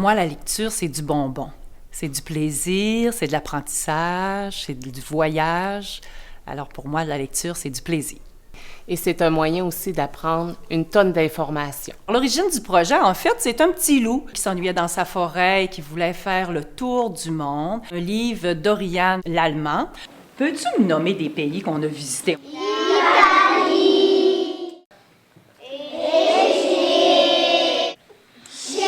moi, la lecture, c'est du bonbon. C'est du plaisir, c'est de l'apprentissage, c'est du voyage. Alors pour moi, la lecture, c'est du plaisir. Et c'est un moyen aussi d'apprendre une tonne d'informations. L'origine du projet, en fait, c'est un petit loup qui s'ennuyait dans sa forêt et qui voulait faire le tour du monde. Un livre d'Oriane Lallemand. Peux-tu me nommer des pays qu'on a visités? Italie, Égypte, Chine.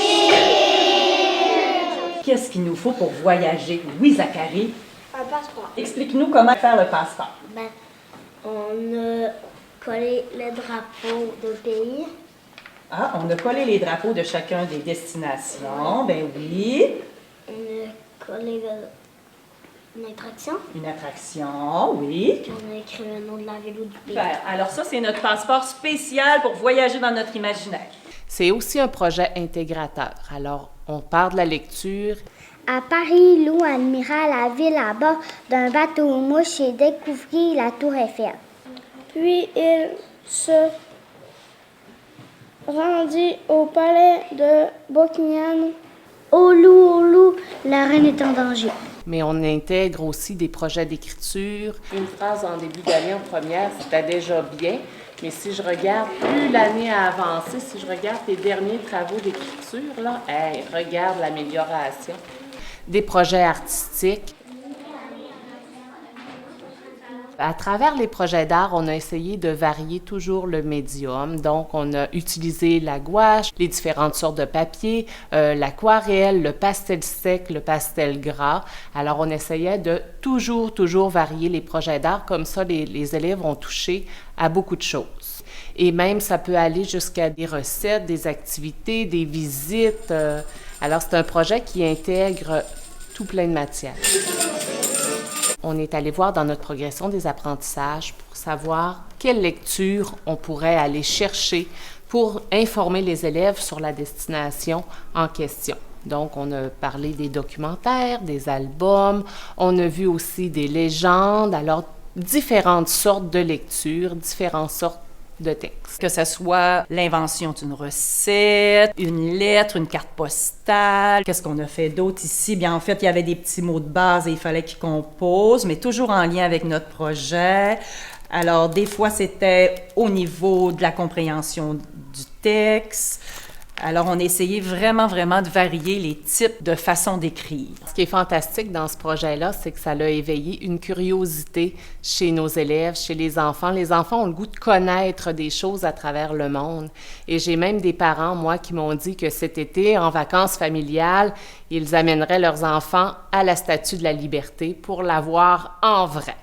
Qu'est-ce qu'il nous faut pour voyager? Oui, Zachary. Un passeport. Explique-nous comment faire le passeport. On a collé le drapeau de pays. Ah, on a collé les drapeaux de chacun des destinations. Ben oui. On a collé une attraction. Une attraction, oui. Puis on a écrit le nom de la ville ou du pays. Super. Alors ça, c'est notre passeport spécial pour voyager dans notre imaginaire. C'est aussi un projet intégrateur. Alors, on part de la lecture. À Paris, Lou admira la ville à bord d'un bateau-mouche et découvrit la tour Eiffel. Puis il se rendit au palais de Buckingham. Ô loup, la reine est en danger. Mais on intègre aussi des projets d'écriture. Une phrase en début d'année en première, c'était déjà bien. Mais si je regarde, plus l'année a avancé, si je regarde les derniers travaux d'écriture, là, regarde l'amélioration. Des projets artistiques. À travers les projets d'art, on a essayé de varier toujours le médium. Donc, on a utilisé la gouache, les différentes sortes de papier, l'aquarelle, le pastel sec, le pastel gras. Alors, on essayait de toujours varier les projets d'art. Comme ça, les élèves ont touché à beaucoup de choses. Et même, ça peut aller jusqu'à des recettes, des activités, des visites. Alors, c'est un projet qui intègre tout plein de matières. On est allé voir dans notre progression des apprentissages pour savoir quelle lecture on pourrait aller chercher pour informer les élèves sur la destination en question. Donc, on a parlé des documentaires, des albums, on a vu aussi des légendes, alors différentes sortes de lectures, différentes sortes de textes. Que ce soit l'invention d'une recette, une lettre, une carte postale. Qu'est-ce qu'on a fait d'autre ici? Bien, en fait, il y avait des petits mots de base et il fallait qu'ils composent, mais toujours en lien avec notre projet. Alors, des fois, c'était au niveau de la compréhension du texte. Alors, on a essayé vraiment de varier les types de façons d'écrire. Ce qui est fantastique dans ce projet-là, c'est que ça a éveillé une curiosité chez nos élèves, chez les enfants. Les enfants ont le goût de connaître des choses à travers le monde. Et j'ai même des parents, moi, qui m'ont dit que cet été, en vacances familiales, ils amèneraient leurs enfants à la Statue de la Liberté pour la voir en vrai.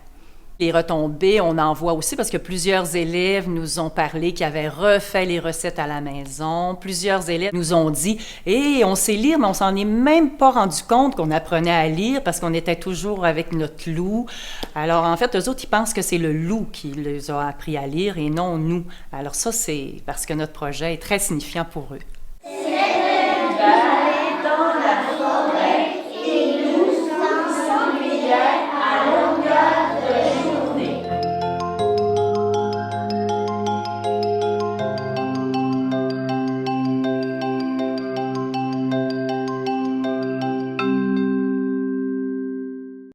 Les retombées, on en voit aussi parce que plusieurs élèves nous ont parlé qu'ils avaient refait les recettes à la maison. Plusieurs élèves nous ont dit « Hé, on sait lire, mais on s'en est même pas rendu compte qu'on apprenait à lire parce qu'on était toujours avec notre loup. » Alors, en fait, eux autres, ils pensent que c'est le loup qui les a appris à lire et non nous. Alors ça, c'est parce que notre projet est très signifiant pour eux.